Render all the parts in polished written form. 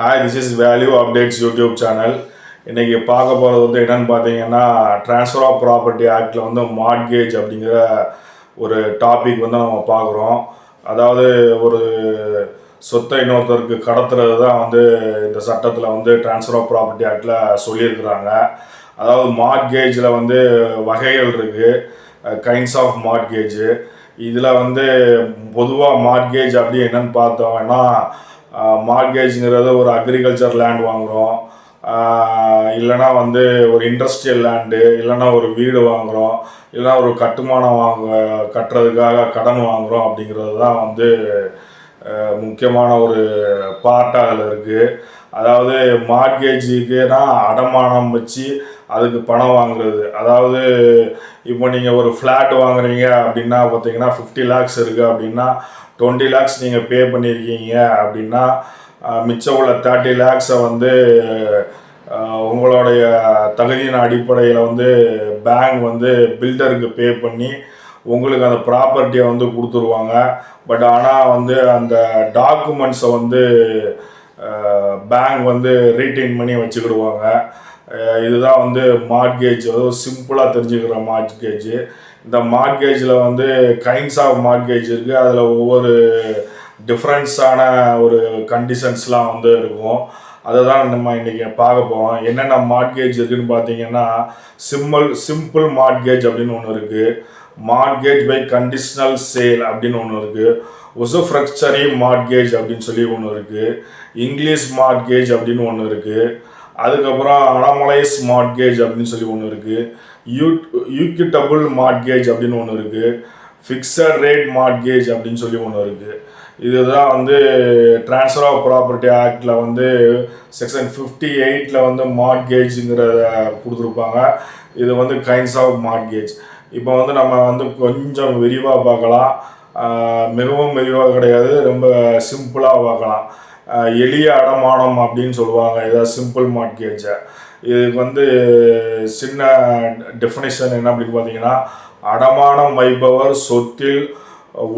Hi, this is value updates YouTube channel. இன்றைக்கி பார்க்க போகிறது வந்து என்னென்னு பார்த்தீங்கன்னா, ட்ரான்ஸ்ஃபர் ஆஃப் ப்ராப்பர்ட்டி ஆக்டில் வந்து மார்ட்கேஜ் அப்படிங்கிற ஒரு டாபிக் வந்து நம்ம பார்க்குறோம். அதாவது ஒரு சொத்தை இன்னொருத்தருக்கு கடத்துறது தான் வந்து இந்த சட்டத்தில் வந்து ட்ரான்ஸ்ஃபர் ஆஃப் ப்ராப்பர்ட்டி ஆக்டில் சொல்லியிருக்கிறாங்க. அதாவது மார்ட்கேஜில் வந்து வகைகள் இருக்குது, கைண்ட்ஸ் ஆஃப் மார்ட்கேஜு. இதில் வந்து பொதுவாக மார்ட்கேஜ் அப்படி என்னென்னு பார்த்தோம்னா, மார்கேஜுங்கிறது ஒரு அக்ரிகல்ச்சர் லேண்ட் வாங்குகிறோம், இல்லைனா வந்து ஒரு இண்டஸ்ட்ரியல் லேண்டு, இல்லைனா ஒரு வீடு வாங்குகிறோம், இல்லைனா ஒரு கட்டுமானம் கட்டுறதுக்காக கடன் வாங்குகிறோம். அப்படிங்கிறது தான் வந்து முக்கியமான ஒரு பார்ட்டாக அதில் இருக்குது. அதாவது மார்கேஜுக்குனா அடமானம் வச்சு அதுக்கு பணம் வாங்குறது. அதாவது இப்போ நீங்கள் ஒரு ஃப்ளாட் வாங்குறீங்க அப்படின்னா பார்த்தீங்கன்னா 50 lakhs இருக்குது அப்படின்னா 20 lakhs நீங்கள் பே பண்ணியிருக்கீங்க அப்படின்னா மிச்சம் உள்ள 30 lakhs வந்து உங்களுடைய தகுதியின் அடிப்படையில் வந்து பேங்க் வந்து பில்டருக்கு பே பண்ணி உங்களுக்கு அந்த ப்ராப்பர்ட்டியை வந்து கொடுத்துருவாங்க. பட் ஆனால் வந்து அந்த டாக்குமெண்ட்ஸை வந்து பேங்க் வந்து ரீட்டைன் பண்ணி வச்சுக்கிடுவாங்க. இதுதான் வந்து மார்ட்கேஜ். அதாவது சிம்பிளாக தெரிஞ்சுக்கிற மார்ட்கேஜ். இந்த மார்ட்கேஜில் வந்து கைண்ட்ஸ் ஆஃப் மார்ட்கேஜ் இருக்குது. அதில் ஒவ்வொரு டிஃப்ரென்ஸான ஒரு கண்டிஷன்ஸ்லாம் வந்து இருக்கும். அதை தான் நம்ம இன்றைக்கி பார்க்க போகிறோம். என்னென்ன மார்ட்கேஜ் இருக்குதுன்னு பார்த்தீங்கன்னா, சிம்பிள் மார்ட்கேஜ் அப்படின்னு ஒன்று இருக்குது, மார்ட்கேஜ் பை கண்டிஷனல் சேல் அப்படின்னு ஒன்று இருக்குது, உசுஃப்ரக்சரி மார்ட்கேஜ் அப்படின்னு சொல்லி ஒன்று இருக்குது, இங்கிலீஷ் மார்ட்கேஜ் அப்படின்னு ஒன்று இருக்குது, அதுக்கப்புறம் அனமலைஸ் மார்ட்கேஜ் அப்படின்னு சொல்லி ஒன்று இருக்குது, ஈக்விட்டபிள் மார்ட்கேஜ் அப்படின்னு ஒன்று இருக்குது, ஃபிக்ஸட் ரேட் மார்ட்கேஜ் அப்படின்னு சொல்லி ஒன்று இருக்குது. இதுதான் வந்து ட்ரான்ஸ்ஃபர் ஆஃப் ப்ராப்பர்ட்டி ஆக்டில் வந்து செக்ஷன் 58 வந்து மார்ட்கேஜுங்கிறத கொடுத்துருப்பாங்க. இது வந்து கைண்ட்ஸ் ஆஃப் மார்ட்கேஜ். இப்போ வந்து நம்ம வந்து கொஞ்சம் விரிவாக பார்க்கலாம். மிகவும் விரிவாக கிடையாது, ரொம்ப சிம்பிளாக பார்க்கலாம். எளிய அடமானம் அப்படின்னு சொல்லுவாங்க இதான் சிம்பிள் மார்ட்கேஜை. இதுக்கு வந்து சின்ன டெஃபினிஷன் என்ன அப்படின்னு பார்த்தீங்கன்னா, அடமானம் வைப்பவர் சொத்தில்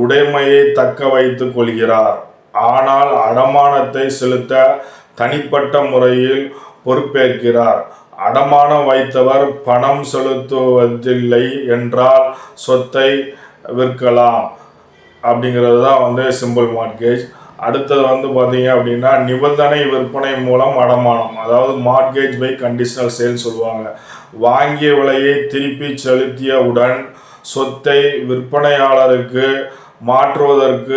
உடைமையை தக்க வைத்து கொள்கிறார், ஆனால் அடமானத்தை செலுத்த தனிப்பட்ட முறையில் பொறுப்பேற்கிறார். அடமானம் வைத்தவர் பணம் செலுத்துவதில்லை என்றால் சொத்தை விற்கலாம். அப்படிங்கிறது தான் வந்து சிம்பிள் மார்ட்கேஜ். அடுத்தது வந்து பார்த்தீங்க அப்படின்னா, நிபந்தனை விற்பனை மூலம் அடமானம். அதாவது மார்ட்கேஜ் பை கண்டிஷனல் சேல் சொல்லுவாங்க. வாங்கிய விலையை திருப்பி செலுத்தியவுடன் சொத்தை விற்பனையாளருக்கு மாற்றுவதற்கு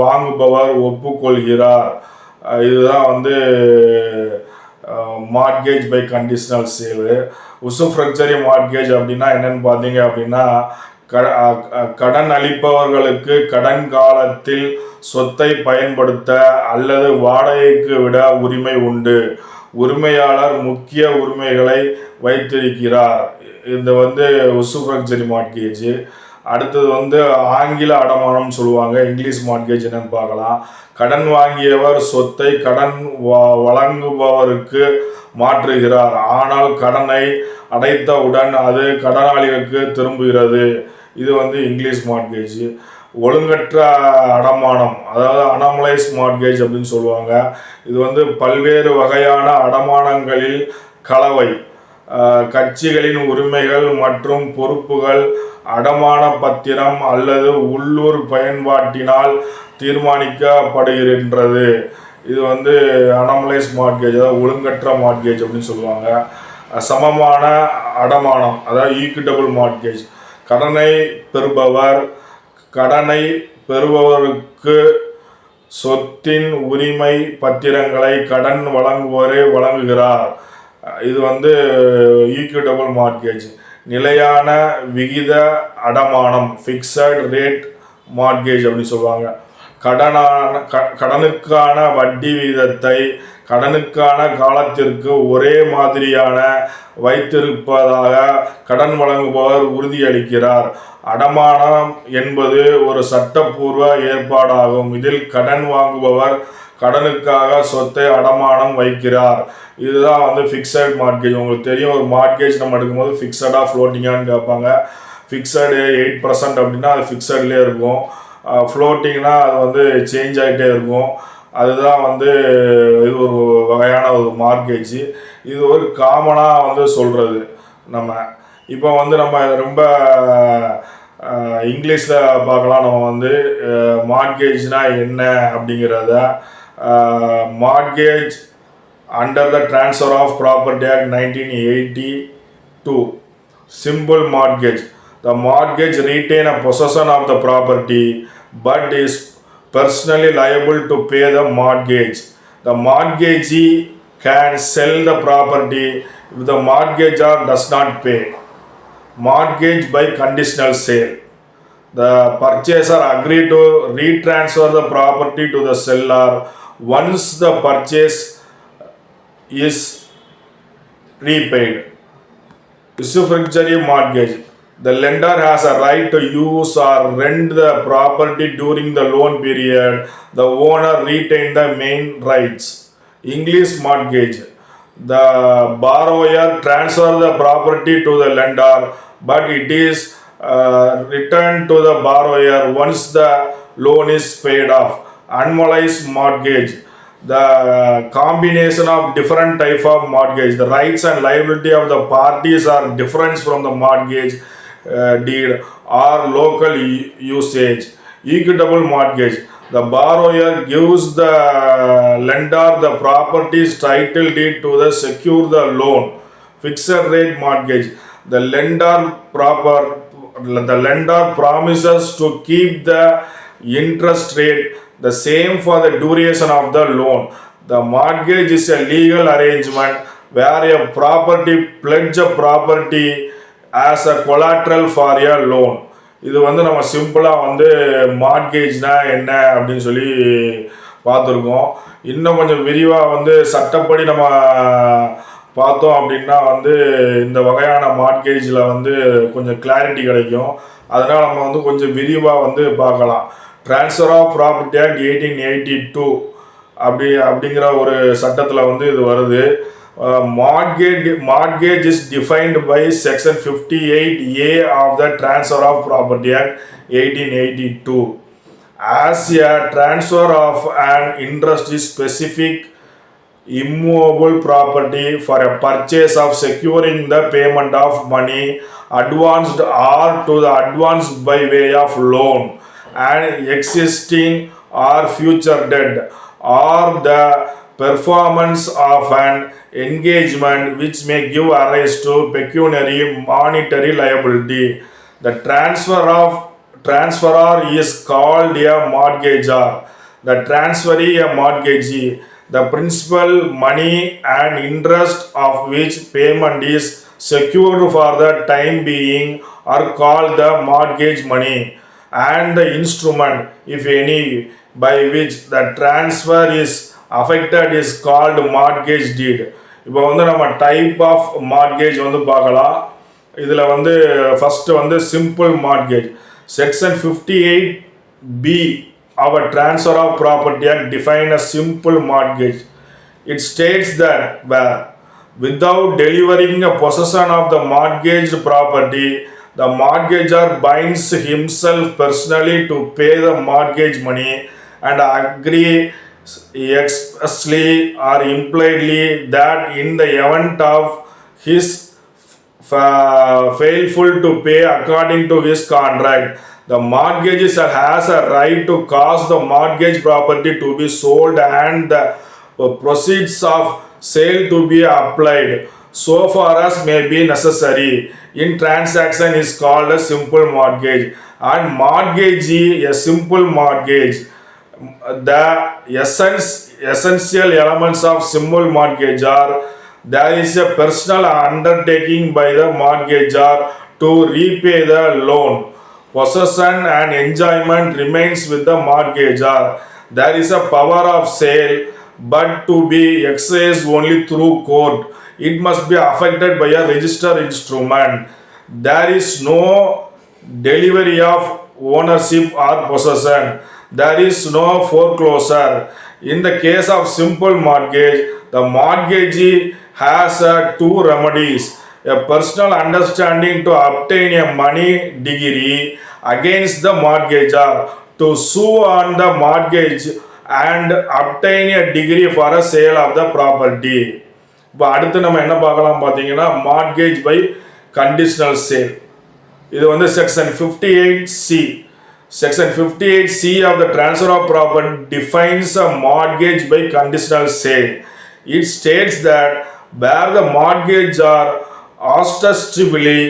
வாங்குபவர் ஒப்புக்கொள்கிறார். இதுதான் வந்து மார்ட்கேஜ் பை கண்டிஷனல் சேலு. உசுஃப்ரக்சரி மார்ட்கேஜ் அப்படின்னா என்னென்னு பார்த்தீங்க அப்படின்னா, கடன் அளிப்பவர்களுக்கு கடன் காலத்தில் சொத்தை பயன்படுத்த அல்லது வாடகைக்கு விட உரிமை உண்டு. உரிமையாளர் முக்கிய உரிமைகளை வைத்திருக்கிறார். இது வந்து உசுஃப்ரக்சரி மார்ட்கேஜ். அடுத்தது வந்து ஆங்கில அடமானம் சொல்லுவாங்க. இங்கிலீஷ் மார்ட்கேஜ் என்னன்னு பார்க்கலாம். கடன் வாங்கியவர் சொத்தை கடன் வழங்குபவருக்கு மாற்றுகிறார், ஆனால் கடனை அடைத்தவுடன் அது கடனாளிகளுக்கு திரும்புகிறது. இது வந்து இங்கிலீஷ் மார்ட்கேஜ். ஒழுங்கற்ற அடமானம், அதாவது அனமலைஸ் மார்ட்கேஜ் அப்படின்னு சொல்லுவாங்க. இது வந்து பல்வேறு வகையான அடமானங்களில் கலவை. கட்சிகளின் உரிமைகள் மற்றும் பொறுப்புகள் அடமான பத்திரம் அல்லது உள்ளூர் பயன்பாட்டினால் தீர்மானிக்கப்படுகின்றது. இது வந்து அனமலைஸ் மார்ட்கேஜ், அதாவது ஒழுங்கற்ற மார்ட்கேஜ் அப்படின்னு சொல்லுவாங்க. சமமான அடமானம், அதாவது ஈக்விட்டபிள் மார்ட்கேஜ். கடனை பெறுபவருக்கு சொத்தின் உரிமை பத்திரங்களை கடன் வழங்குவோரே வழங்குகிறார். இது வந்து ஈக்விட்டபிள் மார்ட்கேஜ். நிலையான விகித அடமானம், ஃபிக்ஸட் ரேட் மார்ட்கேஜ் அப்படின்னு சொல்லுவாங்க. கடனுக்கான வட்டி விகிதத்தை கடனுக்கான காலத்திற்கு ஒரே மாதிரியான வைத்திருப்பதாக கடன் வழங்குபவர் உறுதியளிக்கிறார். அடமானம் என்பது ஒரு சட்டப்பூர்வ ஏற்பாடாகும். இதில் கடன் வாங்குபவர் கடனுக்காக சொத்தை அடமானம் வைக்கிறார். இதுதான் வந்து ஃபிக்ஸட் மார்ட்கேஜ். உங்களுக்கு தெரியும், ஒரு மார்ட்கேஜ் நம்ம எடுக்கும்போது ஃபிக்ஸடாக ஃப்ளோட்டிங்கான்னு கேட்பாங்க. ஃபிக்ஸடு 8% அப்படின்னா அது ஃபிக்ஸட்லேயே இருக்கும். ஃப்ளோட்டிங்னா அது வந்து சேஞ்ச் ஆகிட்டே இருக்கும். அதுதான் வந்து இது மார்கேஜ். இது ஒரு காமனாக வந்து சொல்கிறது. நம்ம இப்போ வந்து நம்ம ரொம்ப இங்கிலீஷில் பார்க்கலாம். நம்ம வந்து மார்கேஜ்னால் என்ன அப்படிங்கிறத, mortgage under the Transfer of Property Act 1982. Simple mortgage. The mortgage retain a possession of the property but is personally liable to pay the mortgage. The mortgagee can sell the property if the mortgagor does not pay. Mortgage by conditional sale. The purchaser agree to retransfer the property to the seller once the purchase is repaid. Usufructuary mortgage. The lender has a right to use or rent the property during the loan period. The owner retain the main rights. English mortgage. The borrower transfer the property to the lender, but it is returned to the borrower once the loan is paid off. Annualized mortgage. The combination of different type of mortgage. The rights and liability of the parties are different from the mortgage deed or local usage. Equitable mortgage. The borrower gives the lender the property's title deed to the secure the loan. Fixed rate mortgage. The lender promises to keep the interest rate the same for the duration of the loan. The mortgage is a legal arrangement where a property pledge a property as a collateral for a loan. இது வந்து நம்ம சிம்பிளாக வந்து மார்கேஜ்னா என்ன அப்படின்னு சொல்லி பார்த்துருக்கோம். இன்னும் கொஞ்சம் விரிவாக வந்து சட்டப்படி நம்ம பார்த்தோம் அப்படின்னா வந்து இந்த வகையான மார்கேஜில் வந்து கொஞ்சம் கிளாரிட்டி கிடைக்கும். அதனால் நம்ம வந்து கொஞ்சம் விரிவாக வந்து பார்க்கலாம். ட்ரான்ஸ்ஃபர் ஆஃப் ப்ராப்பர்ட்டி ஆக்ட் 1882 அப்படிங்கிற ஒரு சட்டத்தில் வந்து இது வருது. Mortgage is defined by section 58A of the Transfer of Property Act 1882 as a transfer of an interest in specific immovable property for a purchase of securing the payment of money advanced or to the advance by way of loan and existing or future debt or the performance of an engagement which may give rise to pecuniary monetary liability. The transferor is called a mortgagor. The transferee a mortgagee. The principal, money and interest of which payment is secured for the time being are called the mortgage money, and the instrument, if any, by which the transfer is affected is called mortgage deed. இப்போ வந்து நம்ம type of mortgage வந்து பார்க்கலாம். இதில் வந்து first வந்து simple mortgage. Section 58B of Transfer of Property Act define a simple mortgage. It states that where without delivering a possession of the mortgaged property, the mortgagor binds himself personally to pay the mortgage money and agree expressly or impliedly that in the event of his failful to pay according to his contract, the mortgagor has a right to cause the mortgage property to be sold and the proceeds of sale to be applied so far as may be necessary in transaction is called a simple mortgage. And mortgagee a simple mortgage. The essential elements of simple mortgage are: there is a personal undertaking by the mortgagor to repay the loan. Possession and enjoyment remains with the mortgagor. There is a power of sale, but to be exercised only through court. It must be affected by a registered instrument. There is no delivery of ownership or possession. There is no foreclosure. In the case of simple mortgage, the mortgagee has two remedies: a personal understanding to obtain a money degree against the mortgagor, to sue on the mortgage and obtain a degree for a sale of the property. இப்போ அடுத்து நம்ம என்ன பார்க்கலாம் பார்த்தீங்கன்னா mortgage by conditional sale. இது வந்து section 58C. Section 58C of the transfer of property defines a mortgage by conditional sale. It states that where the mortgagor ostensibly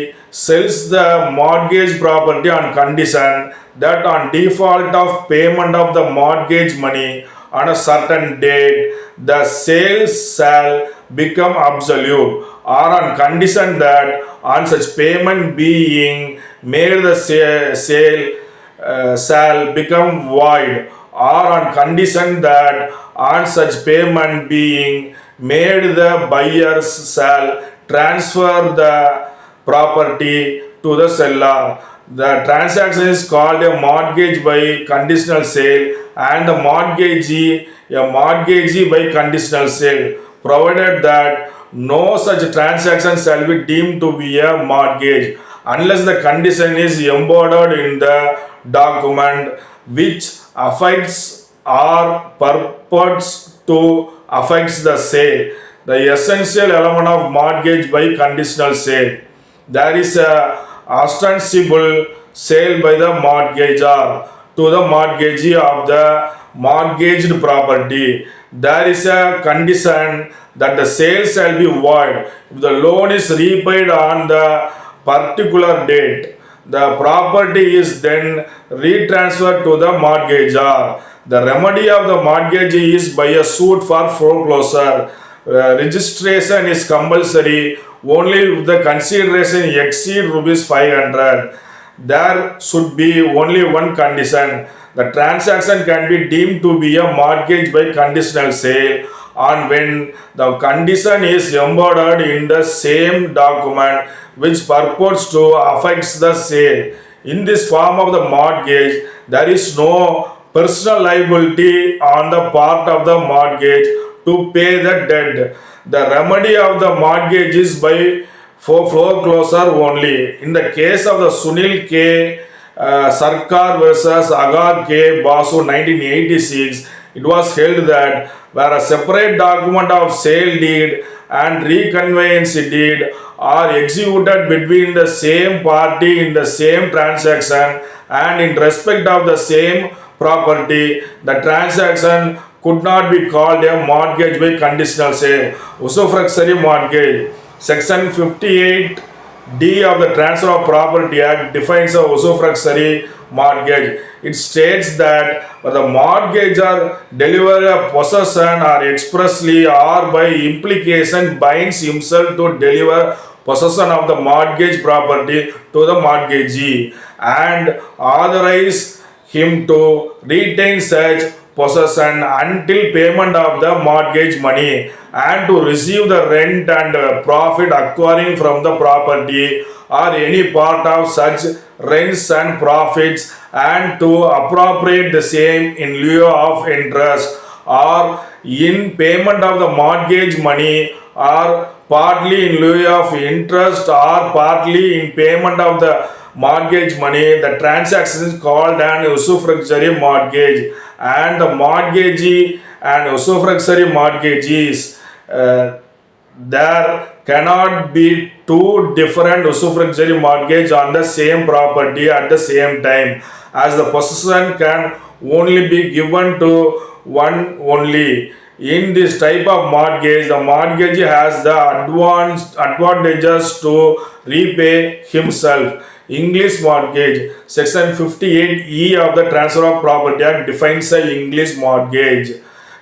sells the mortgage property on condition that on default of payment of the mortgage money on a certain date, the sale shall become absolute, or on condition that on such payment being made the sale shall become void, or on condition that on such payment being made the buyers shall transfer the property to the seller. The transaction is called a mortgage by conditional sale, and the mortgagee a mortgagee by conditional sale, provided that no such transaction shall be deemed to be a mortgage unless the condition is embodied in the document which affects or purports to affects the sale. The essential element of mortgage by conditional sale. There is a ostensible sale by the mortgagor to the mortgagee of the mortgaged property. There is a condition that the sale shall be void if the loan is repaid on the particular date. The property is then retransferred to the mortgagor. The remedy of the mortgagee is by a suit for foreclosure. Registration is compulsory only if the consideration exceed rupees 500. There should be only one condition. The transaction can be deemed to be a mortgage by conditional sale on when the condition is embodied in the same document which purports to affect the sale. In this form of the mortgage, there is no personal liability on the part of the mortgage to pay the debt. The remedy of the mortgage is by foreclosure only. In the case of the Sunil K. Sarkar versus Agar K. Basu 1986, it was held that where a separate document of sale deed and reconveyance deed are executed between the same party in the same transaction and in respect of the same property, the transaction could not be called a mortgage by conditional sale. Usufructuary mortgage. Section 58D of the Transfer of Property Act defines a usufructuary mortgage. It states that the mortgagor deliver a possession or expressly or by implication binds himself to deliver possession of the mortgage property to the mortgagee and authorize him to retain such possession until payment of the mortgage money and to receive the rent and profit acquiring from the property or any part of such rents and profits and to appropriate the same in lieu of interest or in payment of the mortgage money or partly in lieu of interest or partly in payment of the mortgage money. The transaction is called an usufructuary mortgage, and the mortgagee and usufructuary mortgagees, there cannot be two different usufructuary mortgage on the same property at the same time, as the possession can only be given to one only. In this type of mortgage, the mortgagee has the advantages to repay himself. English mortgage. Section 58E of the Transfer of Property Act defines a English mortgage.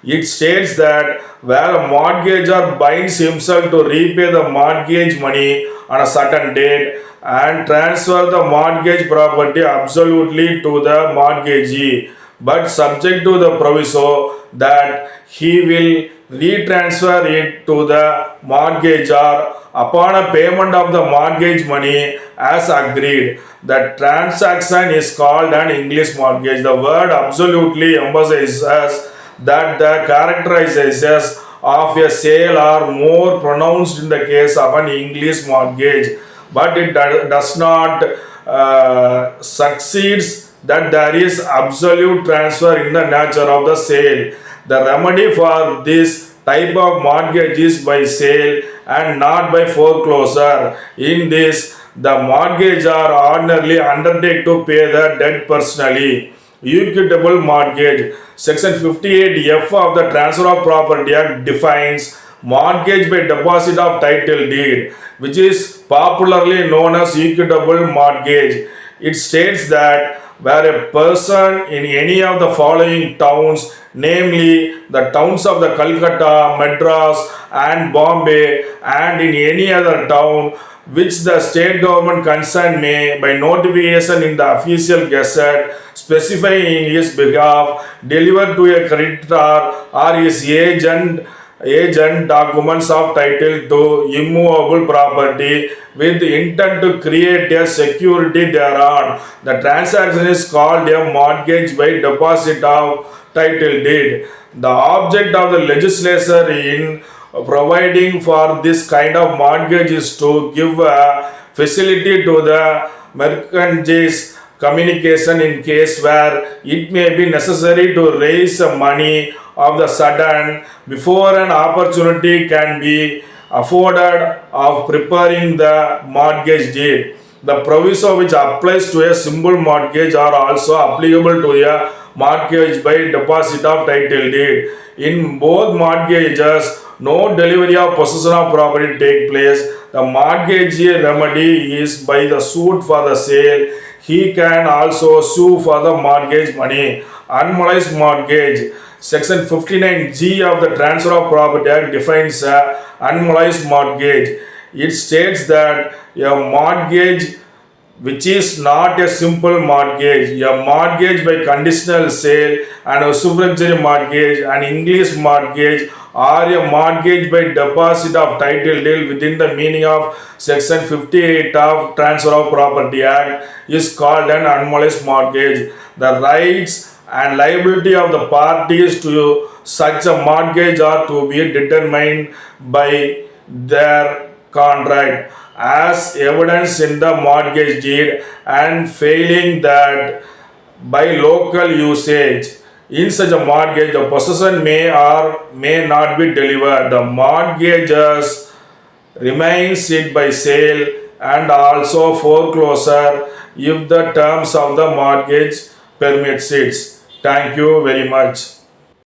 It states that where a mortgagor binds himself to repay the mortgage money on a certain date and transfer the mortgage property absolutely to the mortgagee, but subject to the proviso that he will retransfer it to the mortgagor upon a payment of the mortgage money as agreed. The transaction is called an English mortgage. The word absolutely emphasizes that the characterizations of a sale are more pronounced in the case of an English mortgage, but it does not succeeds that there is absolute transfer in the nature of the sale. The remedy for this type of mortgage is by sale and not by foreclosure. In this, the mortgage are ordinarily undertake to pay the debt personally. Equitable mortgage. Section 58F of the Transfer of Property Act defines mortgage by deposit of title deed, which is popularly known as equitable mortgage. It states that where a person in any of the following towns, namely the towns of the Calcutta, Madras, and Bombay, and in any other town which the state government concerned may, by notification in the official gazette, specify in his behalf, deliver to a creditor or his agent documents of title to immovable property with intent to create a security thereon. The transaction is called a mortgage by deposit of title deed. The object of the legislature in providing for this kind of mortgage is to give a facility to the merchants communication in case where it may be necessary to raise money of the sudden before an opportunity can be afforded of preparing the mortgage deed. The proviso which applies to a simple mortgage are also applicable to a mortgage by deposit of title deed. In both mortgages, no delivery of possession of property take place. The mortgagee remedy is by the suit for the sale. He can also sue for the mortgage money. Unmortgaged mortgage. Section 59G of the Transfer of Property Act defines a unmortgaged mortgage. It states that a mortgage which is not a simple mortgage, a mortgage by conditional sale, and a supervisory mortgage, an English mortgage, or a mortgage by deposit of title deed within the meaning of Section 58 of Transfer of Property Act is called an unmortgaged mortgage. The rights and liability of the parties to such a mortgage are to be determined by their contract as evidence in the mortgage deed, and failing that by local usage. In such a mortgage, the possession may or may not be delivered. The mortgagors remains it by sale and also foreclosure if the terms of the mortgage permits it. Thank you very much.